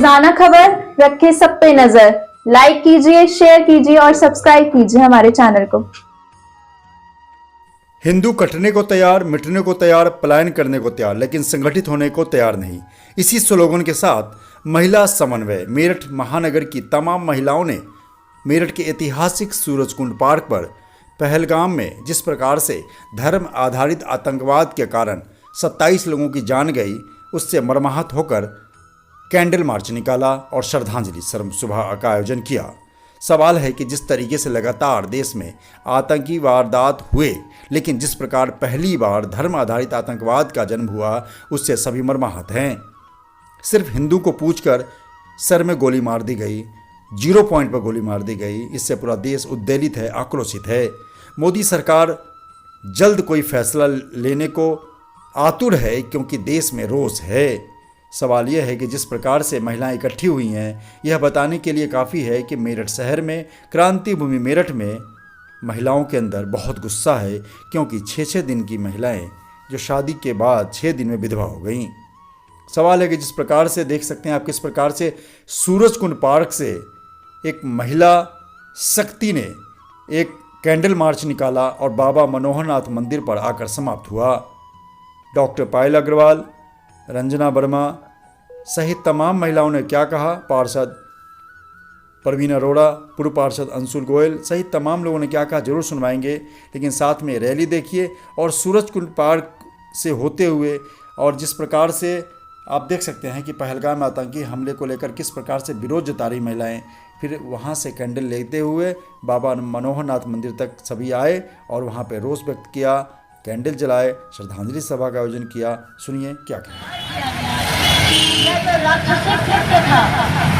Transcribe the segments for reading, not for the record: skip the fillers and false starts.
रोजाना खबर रखे सब पे नजर। लाइक कीजिए, शेयर कीजिए और सब्सक्राइब कीजिए हमारे चैनल को। हिंदू कटने को तैयार, मिटने को तैयार, पलायन करने को तैयार, लेकिन संगठित होने को तैयार नहीं। इसी स्लोगन के साथ महिला समन्वय मेरठ महानगर की तमाम महिलाओं ने मेरठ के ऐतिहासिक सूरजकुंड पार्क पर पहलगाम में जिस प्रकार से धर्म आधारित आतंकवाद के कारण 27 लोगों की जान गई, उससे मर्माहत होकर कैंडल मार्च निकाला और श्रद्धांजलि सभा का आयोजन किया। सवाल है कि जिस तरीके से लगातार देश में आतंकी वारदात हुए, लेकिन जिस प्रकार पहली बार धर्म आधारित आतंकवाद का जन्म हुआ, उससे सभी मर्माहत हैं। सिर्फ हिंदू को पूछकर सर में गोली मार दी गई, 0 पॉइंट पर गोली मार दी गई, इससे पूरा देश उद्वेलित है, आक्रोशित है। मोदी सरकार जल्द कोई फैसला लेने को आतुर है, क्योंकि देश में रोष है। सवाल यह है कि जिस प्रकार से महिलाएं इकट्ठी हुई हैं, यह बताने के लिए काफ़ी है कि मेरठ शहर में, क्रांति भूमि मेरठ में महिलाओं के अंदर बहुत गुस्सा है, क्योंकि 6-6 दिन की महिलाएं जो शादी के बाद 6 दिन में विधवा हो गईं। सवाल है कि जिस प्रकार से देख सकते हैं आप, किस प्रकार से सूरजकुंड पार्क से एक महिला शक्ति ने एक कैंडल मार्च निकाला और बाबा मनोहर नाथ मंदिर पर आकर समाप्त हुआ। डॉक्टर पायल अग्रवाल, रंजना वर्मा सहित तमाम महिलाओं ने क्या कहा, पार्षद परवीन अरोड़ा, पूर्व पार्षद अंशुल गोयल सहित तमाम लोगों ने क्या कहा, जरूर सुनवाएंगे। लेकिन साथ में रैली देखिए और सूरजकुंड पार्क से होते हुए, और जिस प्रकार से आप देख सकते हैं कि पहलगाम आतंकी हमले को लेकर किस प्रकार से विरोध जता रही महिलाएं, फिर वहां से कैंडल लेते हुए बाबा मनोहर नाथ मंदिर तक सभी आए और वहां पर रोष व्यक्त किया, कैंडल जलाए, श्रद्धांजलि सभा का आयोजन किया। सुनिए क्या कहा।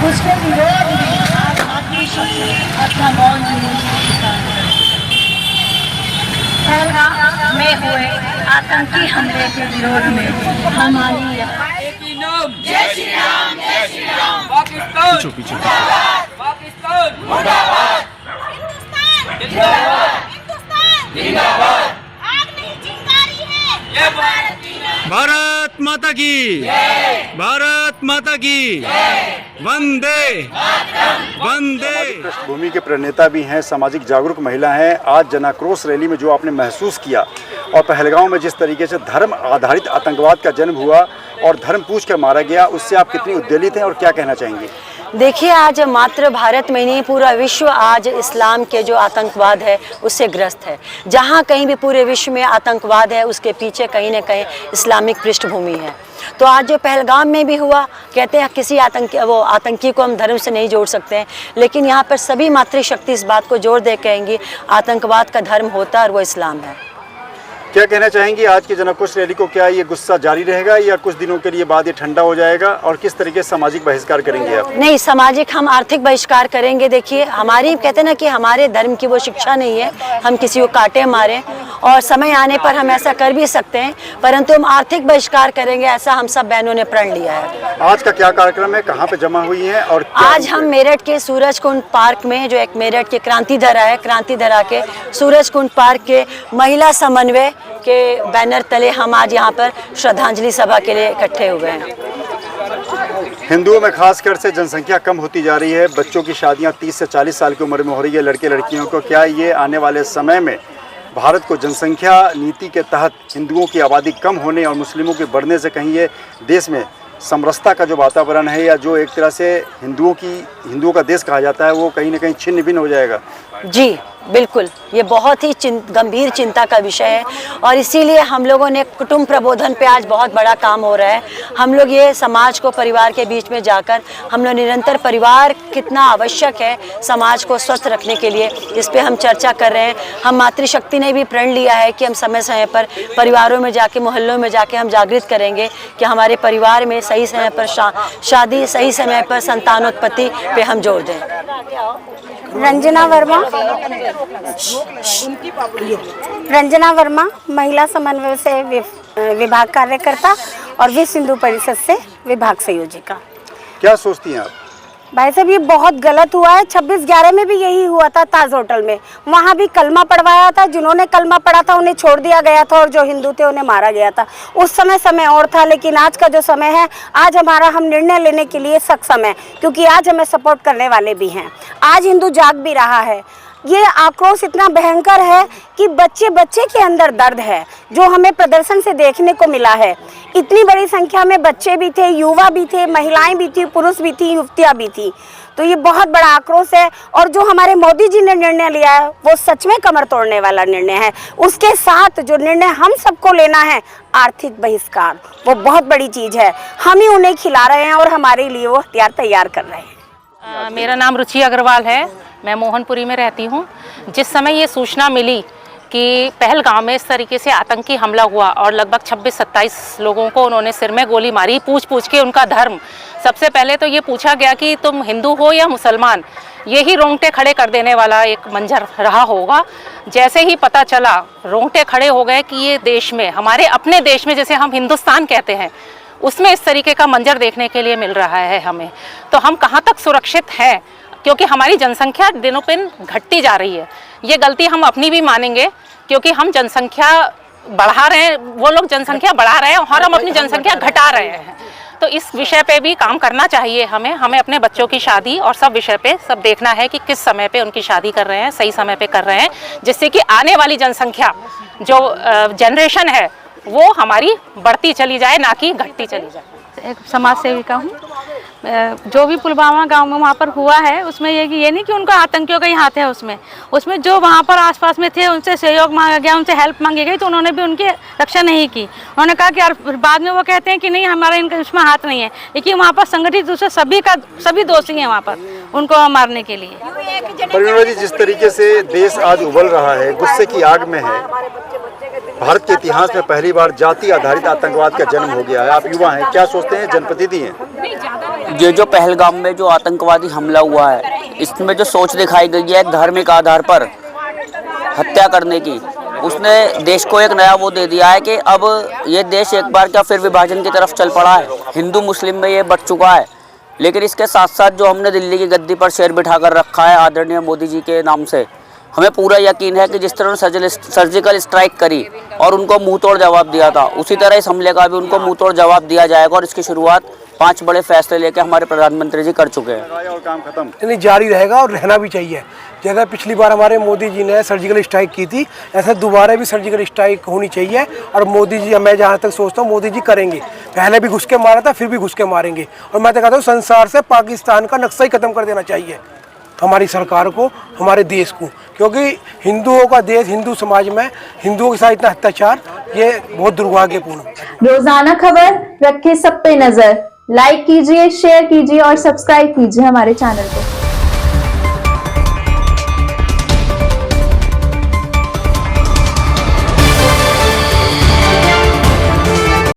उसके विरोध में आज मातृ शक्ति अपना मौन पहलगाम में हुए आतंकी हमले के विरोध में हमारी जय श्री राम, जय श्री राम। पाकिस्तान पाकिस्तान मुर्दाबाद, हिंदुस्तान हिंदुस्तान जिंदाबाद। आग नहीं चिंगारी है ये भारत की। भारत माता की, भारत माता की, वंदे वंदे। पृष्ठभूमि के प्रणेता भी हैं, सामाजिक जागरूक महिला हैं। आज जनाक्रोश रैली में जो आपने महसूस किया और पहलगाम में जिस तरीके से धर्म आधारित आतंकवाद का जन्म हुआ और धर्म पूछ कर मारा गया, उससे आप कितनी उद्वेलित हैं और क्या कहना चाहेंगे? देखिए, आज मात्र भारत में नहीं, पूरा विश्व आज इस्लाम के जो आतंकवाद है उससे ग्रस्त है। जहाँ कहीं भी पूरे विश्व में आतंकवाद है, उसके पीछे कहीं ना कहीं इस्लामिक पृष्ठभूमि है। तो आज जो पहलगाम में भी हुआ, कहते हैं किसी आतंकी को हम धर्म से नहीं जोड़ सकते हैं, लेकिन यहाँ पर सभी मातृशक्ति इस बात को जोर दे कहेंगी, आतंकवाद का धर्म होता है और वो इस्लाम है। क्या कहना चाहेंगी आज की जनाक्रोश रैली को? क्या ये गुस्सा जारी रहेगा या कुछ दिनों के लिए बाद ये ठंडा हो जाएगा, और किस तरीके से सामाजिक बहिष्कार करेंगे आप? नहीं, सामाजिक हम आर्थिक बहिष्कार करेंगे। देखिए, हमारी कहते हैं ना कि हमारे धर्म की वो शिक्षा नहीं है हम किसी को काटे मारे, और समय आने पर हम ऐसा कर भी सकते हैं, परंतु हम आर्थिक बहिष्कार करेंगे, ऐसा हम सब बहनों ने प्रण लिया है। आज का क्या कार्यक्रम है, कहाँ पे जमा हुई है? और आज हम मेरठ के सूरजकुंड पार्क में, जो एक मेरठ के क्रांति धरा है, क्रांति धरा के सूरजकुंड पार्क के महिला समन्वय के बैनर तले हम आज यहाँ पर श्रद्धांजलि सभा के लिए इकट्ठे हुए हैं। हिंदुओं में खासकर से जनसंख्या कम होती जा रही है, बच्चों की शादियाँ 30 से 40 साल की उम्र में हो रही है, लड़के लड़कियों को। क्या ये आने वाले समय में भारत को जनसंख्या नीति के तहत हिंदुओं की आबादी कम होने और मुस्लिमों के बढ़ने से कहीं ये देश में समरसता का जो वातावरण है, या जो एक तरह से हिंदुओं का देश कहा जाता है, वो कहीं ना कहीं छिन्न भिन्न हो जाएगा? जी बिल्कुल, ये बहुत ही गंभीर चिंता का विषय है, और इसीलिए हम लोगों ने कुटुंब प्रबोधन पे आज बहुत बड़ा काम हो रहा है। हम लोग ये समाज को, परिवार के बीच में जाकर हम लोग निरंतर परिवार कितना आवश्यक है समाज को स्वस्थ रखने के लिए, इस पे हम चर्चा कर रहे हैं। हम मातृशक्ति ने भी प्रण लिया है कि हम समय समय पर परिवारों में जाके, मोहल्लों में जाके हम जागृत करेंगे कि हमारे परिवार में सही समय पर शादी, सही समय पर संतानोत्पत्ति पे हम जोर दें। रंजना वर्मा महिला समन्वय से विभाग कार्यकर्ता और विश्व हिंदू परिषद से विभाग संयोजिका। क्या सोचती हैं आप? भाई साहब ये बहुत गलत हुआ है। 26/11 में भी यही हुआ था ताज होटल में। वहाँ भी कलमा पढ़वाया था, जिन्होंने कलमा पढ़ा था उन्हें छोड़ दिया गया था और जो हिंदू थे उन्हें मारा गया था। उस समय और था, लेकिन आज का जो समय है, आज हम निर्णय लेने के लिए सक्षम है, क्योंकि आज हमें सपोर्ट करने वाले भी हैं। आज हिंदू जाग भी रहा है। ये आक्रोश इतना भयंकर है कि बच्चे बच्चे के अंदर दर्द है, जो हमें प्रदर्शन से देखने को मिला है। इतनी बड़ी संख्या में बच्चे भी थे, युवा भी थे, महिलाएं भी थी, पुरुष भी थी, युवतियां भी थी। तो ये बहुत बड़ा आक्रोश है और जो हमारे मोदी जी ने निर्णय लिया है वो सच में कमर तोड़ने वाला निर्णय है। उसके साथ जो निर्णय हम सबको लेना है, आर्थिक बहिष्कार, वो बहुत बड़ी चीज़ है। हम ही उन्हें खिला रहे हैं और हमारे लिए वो हथियार तैयार कर रहे हैं। मेरा नाम रुचि अग्रवाल है, मैं मोहनपुरी में रहती हूँ। जिस समय ये सूचना मिली कि पहलगाम में इस तरीके से आतंकी हमला हुआ और लगभग 26-27 लोगों को उन्होंने सिर में गोली मारी, पूछ के उनका धर्म। सबसे पहले तो ये पूछा गया कि तुम हिंदू हो या मुसलमान। यही रोंगटे खड़े कर देने वाला एक मंजर रहा होगा। जैसे ही पता चला, रोंगटे खड़े हो गए कि ये देश में, हमारे अपने देश में, जैसे हम हिंदुस्तान कहते हैं, उसमें इस तरीके का मंजर देखने के लिए मिल रहा है हमें। तो हम कहाँ तक सुरक्षित हैं, क्योंकि हमारी जनसंख्या दिनों दिन घटती जा रही है। ये गलती हम अपनी भी मानेंगे, क्योंकि हम जनसंख्या बढ़ा रहे हैं, वो लोग जनसंख्या बढ़ा रहे हैं और हम अपनी जनसंख्या घटा रहे हैं। तो इस विषय पे भी काम करना चाहिए हमें अपने बच्चों की शादी और सब विषय पे सब देखना है कि किस समय पे उनकी शादी कर रहे हैं, सही समय पे कर रहे हैं, जिससे कि आने वाली जनसंख्या, जो जनरेशन है, वो हमारी बढ़ती चली जाए, ना कि घटती चली जाए। एक समाज सेविका हूँ। जो भी पुलवामा गांव में वहाँ पर हुआ है, उसमें ये नहीं कि उनका आतंकियों का ही हाथ है। उसमें जो वहाँ पर आसपास में थे उनसे सहयोग मांगा गया, उनसे हेल्प मांगी गई, तो उन्होंने भी उनकी रक्षा नहीं की। उन्होंने कहा कि बाद में वो कहते हैं कि नहीं, हमारा इनका इसमें हाथ नहीं है, लेकिन वहाँ पर संगठित रूप से सभी दोषी हैं वहाँ पर उनको मारने के लिए। परिणवा जी, जिस तरीके से देश आज उबल रहा है, गुस्से की आग में है, भारत के इतिहास में पहली बार जाति आधारित आतंकवाद का जन्म हो गया है। आप युवा हैं, क्या सोचते हैं, जनप्रतिनिधि हैं? ये जो पहलगाम में जो आतंकवादी हमला हुआ है, इसमें जो सोच दिखाई गई है धार्मिक आधार पर हत्या करने की, उसने देश को एक नया वो दे दिया है कि अब ये देश एक बार क्या फिर विभाजन की तरफ चल पड़ा है। हिंदू मुस्लिम में ये बढ़ चुका है। लेकिन इसके साथ साथ जो हमने दिल्ली की गद्दी पर शेर बिठा कर रखा है आदरणीय मोदी जी के नाम से, हमें पूरा यकीन है कि जिस तरह सर्जिकल स्ट्राइक करी और उनको मुंह तोड़ जवाब दिया था, उसी तरह इस हमले का भी उनको मुंह तोड़ जवाब दिया जाएगा। और इसकी शुरुआत 5 बड़े फैसले लेके हमारे प्रधानमंत्री जी कर चुके हैं। और काम खत्म नहीं, जारी रहेगा और रहना भी चाहिए। जैसा पिछली बार हमारे मोदी जी ने सर्जिकल स्ट्राइक की थी, ऐसा दोबारा भी सर्जिकल स्ट्राइक होनी चाहिए। और मोदी जी, मैं जहाँ तक सोचता हूँ, मोदी जी करेंगे। पहले भी घुस के मारा था, फिर भी घुस के मारेंगे। और मैं तो कहता हूँ संसार से पाकिस्तान का नक्शा ही खत्म कर देना चाहिए हमारी सरकार को, हमारे देश को, क्योंकि हिंदुओं का देश, हिंदू समाज में हिंदुओं के साथ इतना अत्याचार, ये बहुत दुर्भाग्यपूर्ण। रोजाना खबर रखे सब पे नजर। लाइक कीजिए, शेयर कीजिए और सब्सक्राइब कीजिए हमारे चैनल को।